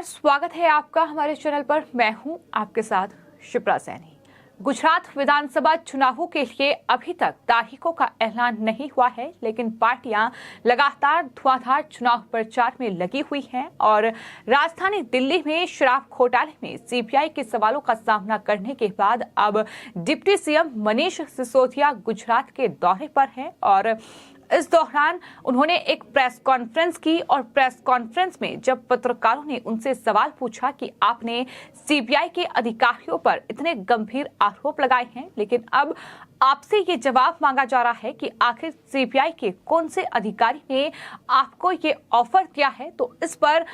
नमस्कार, स्वागत है आपका हमारे चैनल पर। मैं हूं आपके साथ शिप्रा सैनी। गुजरात विधानसभा चुनावों के लिए अभी तक तारीखों का ऐलान नहीं हुआ है, लेकिन पार्टियां लगातार धुआंधार चुनाव प्रचार में लगी हुई हैं और राजधानी दिल्ली में शराब घोटाले में सीबीआई के सवालों का सामना करने के बाद अब डिप्टी सीएम मनीष सिसोदिया गुजरात के दौरे पर हैं और इस दौरान उन्होंने एक प्रेस कॉन्फ्रेंस की और प्रेस कॉन्फ्रेंस में जब पत्रकारों ने उनसे सवाल पूछा कि आपने सीबीआई के अधिकारियों पर इतने गंभीर आरोप लगाए हैं, लेकिन अब आपसे ये जवाब मांगा जा रहा है कि आखिर सीबीआई के कौन से अधिकारी ने आपको ये ऑफर किया है, तो इस पर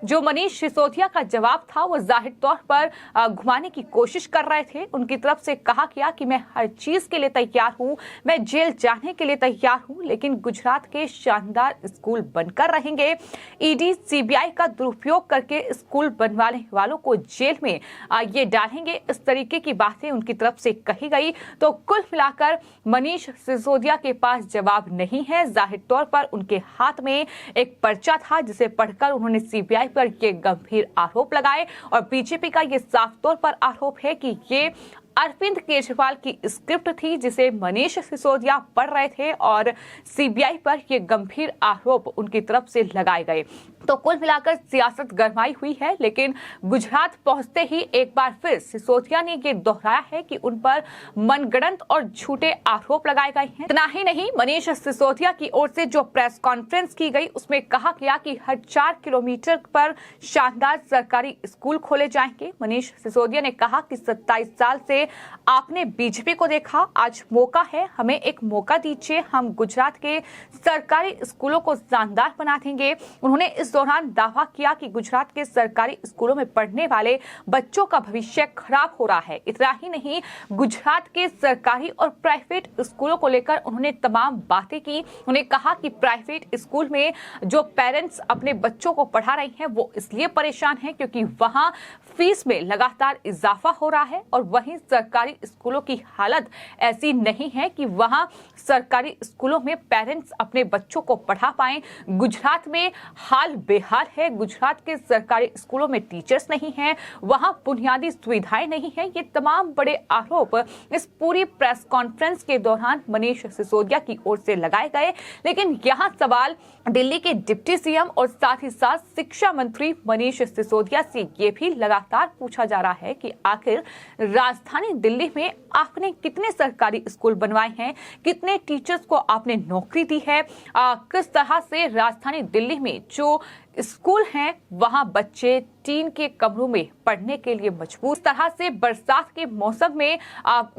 जो मनीष सिसोदिया का जवाब था वो जाहिर तौर पर घुमाने की कोशिश कर रहे थे। उनकी तरफ से कहा गया कि मैं हर चीज के लिए तैयार हूं, मैं जेल जाने के लिए तैयार हूं, लेकिन गुजरात के शानदार स्कूल बनकर रहेंगे। ईडी सीबीआई का दुरुपयोग करके स्कूल बनवाने वालों को जेल में ये डालेंगे, इस तरीके की बातें उनकी तरफ से कही गई। तो कुल मिलाकर मनीष सिसोदिया के पास जवाब नहीं है। जाहिर तौर पर उनके हाथ में एक पर्चा था जिसे पढ़कर उन्होंने सीबीआई पर ये गंभीर आरोप लगाए और बीजेपी का ये साफ तौर पर आरोप है कि ये अरविंद केजरीवाल की स्क्रिप्ट थी जिसे मनीष सिसोदिया पढ़ रहे थे और सीबीआई पर ये गंभीर आरोप उनकी तरफ से लगाए गए। तो कुल मिलाकर सियासत गरमाई हुई है, लेकिन गुजरात पहुंचते ही एक बार फिर सिसोदिया ने ये दोहराया है कि उन पर मनगढ़ंत और झूठे आरोप लगाए गए हैं। इतना ही नहीं, मनीष सिसोदिया की ओर से जो प्रेस कॉन्फ्रेंस की गई उसमें कहा गया कि हर 4 किलोमीटर पर शानदार सरकारी स्कूल खोले जाएंगे। मनीष सिसोदिया ने कहा कि 27 साल से आपने बीजेपी को देखा, आज मौका है, हमें एक मौका दीजिए, हम गुजरात के सरकारी स्कूलों को शानदार बना देंगे। उन्होंने इस दौरान दावा किया कि गुजरात के सरकारी स्कूलों में पढ़ने वाले बच्चों का भविष्य खराब हो रहा है। इतना ही नहीं, गुजरात के सरकारी और प्राइवेट स्कूलों को लेकर उन्होंने तमाम बातें की। उन्होंने कहा कि प्राइवेट स्कूल में जो पेरेंट्स अपने बच्चों को पढ़ा रहे हैं वो इसलिए परेशान हैं क्योंकि वहां फीस में लगातार इजाफा हो रहा है और वहीं सरकारी स्कूलों की हालत ऐसी नहीं है कि वहां सरकारी स्कूलों में पेरेंट्स अपने बच्चों को पढ़ा पाएं। गुजरात में हाल बेहाल है। गुजरात के सरकारी स्कूलों में टीचर्स नहीं हैं, वहां बुनियादी सुविधाएं नहीं हैं। ये तमाम बड़े आरोप इस पूरी प्रेस कॉन्फ्रेंस के दौरान मनीष सिसोदिया की ओर से लगाए गए। लेकिन यहां सवाल दिल्ली के डिप्टी सीएम और साथ ही साथ शिक्षा मंत्री मनीष सिसोदिया से ये भी लगातार पूछा जा रहा है कि आखिर राजधानी दिल्ली में आपने कितने सरकारी स्कूल बनवाए हैं, कितने टीचर्स को आपने नौकरी दी है, किस तरह से राजधानी दिल्ली में जो स्कूल हैं वहां बच्चे टीन के कमरों में पढ़ने के लिए मजबूर। इस तरह से बरसात के मौसम में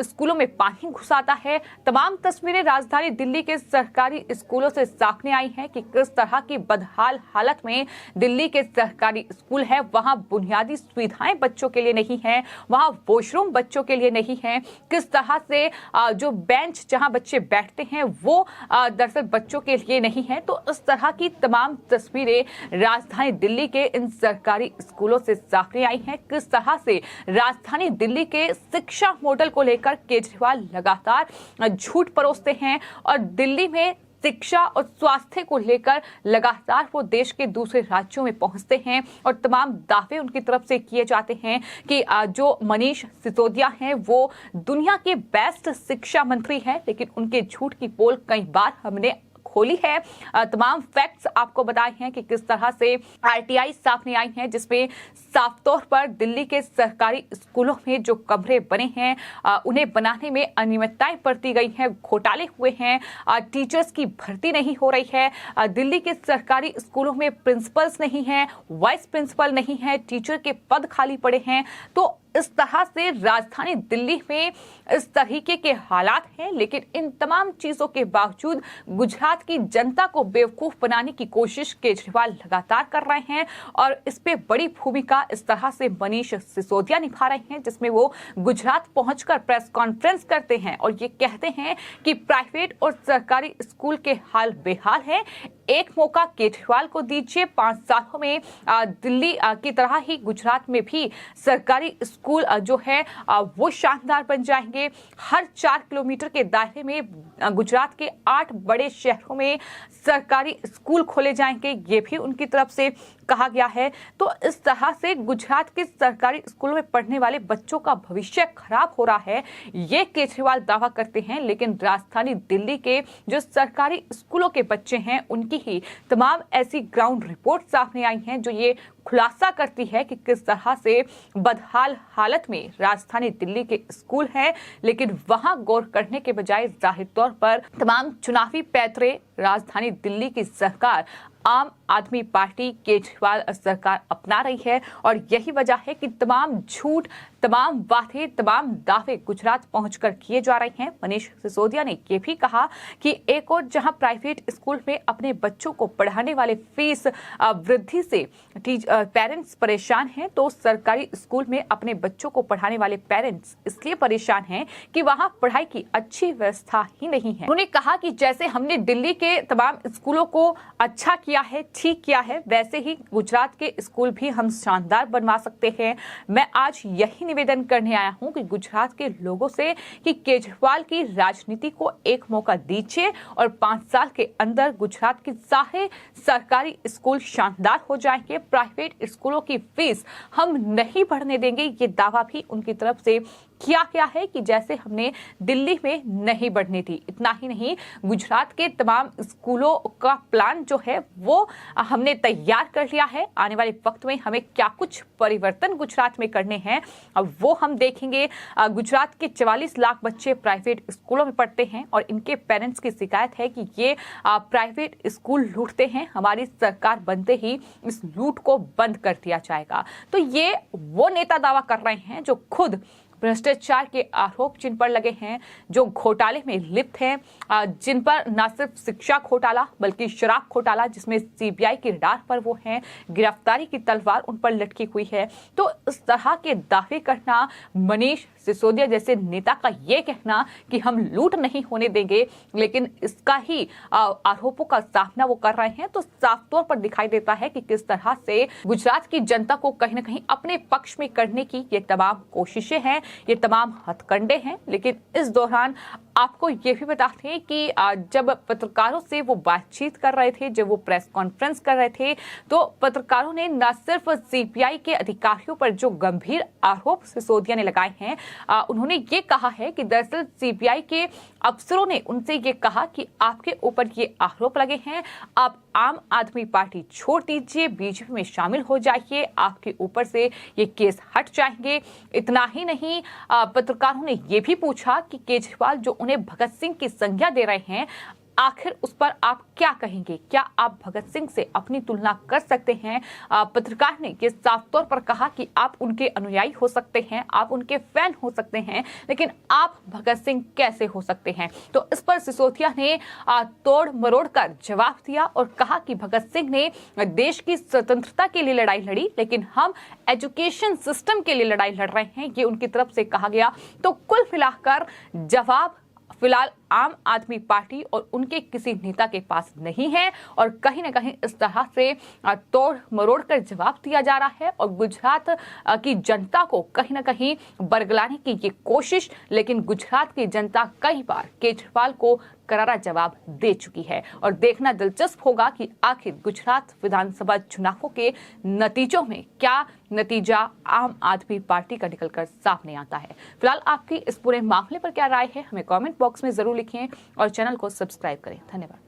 स्कूलों में पानी घुस आता है। तमाम तस्वीरें राजधानी दिल्ली के सरकारी स्कूलों से सामने आई हैं कि किस तरह की बदहाल हालत में दिल्ली के सरकारी स्कूल है। वहां बुनियादी सुविधाएं बच्चों के लिए नहीं है, वहां वॉशरूम बच्चों के लिए नहीं है, किस तरह से जो बेंच जहां बच्चे बैठते हैं वो दरअसल बच्चों के लिए नहीं है। तो इस तरह की तमाम तस्वीरें राजधानी दिल्ली के इन सरकारी स्कूलों से सामने आई हैं। किस तरह से राजधानी दिल्ली के शिक्षा मॉडल को लेकर केजरीवाल लगातार झूठ परोसते हैं और दिल्ली में शिक्षा और स्वास्थ्य को लेकर लगातार वो देश के दूसरे राज्यों में पहुंचते हैं और तमाम दावे उनकी तरफ से किए जाते हैं कि जो मनीष सिसोदिया हैं वो दुनिया के बेस्ट शिक्षा मंत्री हैं, लेकिन उनके झूठ की पोल कई बार हमने खोली है। तमाम फैक्ट्स आपको बताए हैं कि किस तरह से आरटीआई सामने आई हैं जिसमें साफ तौर पर दिल्ली के सरकारी स्कूलों में जो कमरे बने हैं उन्हें बनाने में अनियमितताएं बरती गई हैं, घोटाले हुए हैं, टीचर्स की भर्ती नहीं हो रही है, दिल्ली के सरकारी स्कूलों में प्रिंसिपल्स नहीं हैं, वाइस प्रिंसिपल नहीं है, टीचर के पद खाली पड़े हैं। तो इस तरह से राजधानी दिल्ली में इस तरीके के हालात हैं, लेकिन इन तमाम चीजों के बावजूद गुजरात की जनता को बेवकूफ बनाने की कोशिश केजरीवाल लगातार कर रहे हैं और इस पे बड़ी भूमिका इस तरह से मनीष सिसोदिया निभा रहे हैं, जिसमें वो गुजरात पहुंचकर प्रेस कॉन्फ्रेंस करते हैं और ये कहते हैं कि प्राइवेट और सरकारी स्कूल के हाल बेहाल है। एक मौका केजरीवाल को दीजिए, 5 सालों में दिल्ली की तरह ही गुजरात में भी सरकारी स्कूल जो है वो शानदार बन जाएंगे। हर 4 किलोमीटर के दायरे में गुजरात के 8 बड़े शहरों में सरकारी स्कूल खोले जाएंगे, ये भी उनकी तरफ से कहा गया है। तो इस तरह से गुजरात के सरकारी स्कूलों में पढ़ने वाले बच्चों का भविष्य खराब हो रहा है, ये केजरीवाल दावा करते हैं। लेकिन राजधानी दिल्ली के जो सरकारी स्कूलों के बच्चे हैं, उनकी ही तमाम ऐसी ग्राउंड रिपोर्ट सामने आई हैं जो ये खुलासा करती है कि किस तरह से बदहाल हालत में राजधानी दिल्ली के स्कूल हैं। लेकिन वहां गौर करने के बजाय जाहिर तौर पर तमाम चुनावी पैतरे राजधानी दिल्ली की सरकार आम आदमी पार्टी केजरीवाल सरकार अपना रही है। और यही वजह है कि तमाम झूठ, तमाम वादे, तमाम दावे गुजरात पहुंचकर किए जा रहे हैं। मनीष सिसोदिया ने यह भी कहा कि एक और जहां प्राइवेट स्कूल में अपने बच्चों को पढ़ाने वाले फीस वृद्धि से पेरेंट्स परेशान हैं, तो सरकारी स्कूल में अपने बच्चों को पढ़ाने वाले पेरेंट्स इसलिए परेशान हैं कि वहां पढ़ाई की अच्छी व्यवस्था ही नहीं है। उन्होंने कहा कि जैसे हमने दिल्ली के तमाम स्कूलों को अच्छा किया है, ठीक किया है, वैसे ही गुजरात के स्कूल भी हम शानदार बनवा सकते हैं। मैं आज यही निवेदन करने आया हूं कि गुजरात के लोगों से कि केजरीवाल की राजनीति को एक मौका दीजिए और 5 साल के अंदर गुजरात के सारे सरकारी स्कूल शानदार हो जाएंगे। प्राइवेट स्कूलों की फीस हम नहीं बढ़ने देंगे, ये दावा भी उनकी तरफ से किया गया है कि जैसे हमने दिल्ली में नहीं बढ़ने दी। इतना ही नहीं, गुजरात के तमाम स्कूलों का प्लान जो है वो हमने तैयार कर लिया है। आने वाले वक्त में हमें क्या कुछ परिवर्तन गुजरात में करने हैं अब वो हम देखेंगे। गुजरात के 44 लाख बच्चे प्राइवेट स्कूलों में पढ़ते हैं और इनके पेरेंट्स की शिकायत है कि ये प्राइवेट स्कूल लूटते हैं। हमारी सरकार बनते ही इस लूट को बंद कर दिया जाएगा। तो ये वो नेता दावा कर रहे हैं जो खुद भ्रष्टाचार के आरोप जिन पर लगे हैं, जो घोटाले में लिप्त हैं, जिन पर न सिर्फ शिक्षा घोटाला बल्कि शराब घोटाला जिसमें सीबीआई की रडार पर वो हैं, गिरफ्तारी की तलवार उन पर लटकी हुई है। तो इस तरह के दावे करना, मनीष सिसोदिया जैसे नेता का ये कहना कि हम लूट नहीं होने देंगे, लेकिन इसका ही आरोपों का सामना वो कर रहे हैं, तो साफ तौर पर दिखाई देता है कि किस तरह से गुजरात की जनता को कहीं ना कहीं अपने पक्ष में करने की ये तमाम कोशिशें हैं, ये तमाम हथकंडे हैं। लेकिन इस दौरान आपको ये भी बताते हैं कि जब पत्रकारों से वो बातचीत कर रहे थे, जब वो प्रेस कॉन्फ्रेंस कर रहे थे, तो पत्रकारों ने न सिर्फ सीबीआई के अधिकारियों पर जो गंभीर आरोप सिसोदिया ने लगाए हैं, उन्होंने ये कहा है कि दरअसल सीबीआई के अफसरों ने उनसे ये कहा कि आपके ऊपर ये आरोप लगे हैं, आप आम आदमी पार्टी छोड़ दीजिए, बीजेपी में शामिल हो जाइए, आपके ऊपर से ये केस हट जाएंगे। इतना ही नहीं, पत्रकारों ने ये भी पूछा कि केजरीवाल जो उन्हें भगत सिंह की संज्ञा दे रहे हैं, आखिर उस पर आप क्या कहेंगे? क्या आप भगत सिंह से अपनी तुलना कर सकते हैं? पत्रकार ने ये साफ तौर पर कहा कि आप उनके अनुयायी हो सकते हैं, आप उनके फैन हो सकते हैं, लेकिन आप भगत सिंह कैसे हो सकते हैं? तो इस पर सिसोदिया ने तोड़ मरोड़ कर जवाब दिया और कहा कि भगत सिंह ने देश की स्वतंत्रता के लिए लड़ाई लड़ी, लेकिन हम एजुकेशन सिस्टम के लिए लड़ाई लड़ रहे हैं, ये उनकी तरफ से कहा गया। तो कुल मिलाकर जवाब फिलहाल आम आदमी पार्टी और उनके किसी नेता के पास नहीं है और कहीं ना कहीं इस तरह से तोड़ मरोड़ कर जवाब दिया जा रहा है और गुजरात की जनता को कहीं ना कहीं बरगलाने की ये कोशिश। लेकिन गुजरात की जनता कई बार केजरीवाल को करारा जवाब दे चुकी है और देखना दिलचस्प होगा कि आखिर गुजरात विधानसभा चुनावों के नतीजों में क्या नतीजा आम आदमी पार्टी का निकलकर सामने आता है। फिलहाल आपकी इस पूरे मामले पर क्या राय है, हमें कमेंट बॉक्स में जरूर लिखिए और चैनल को सब्सक्राइब करें। धन्यवाद।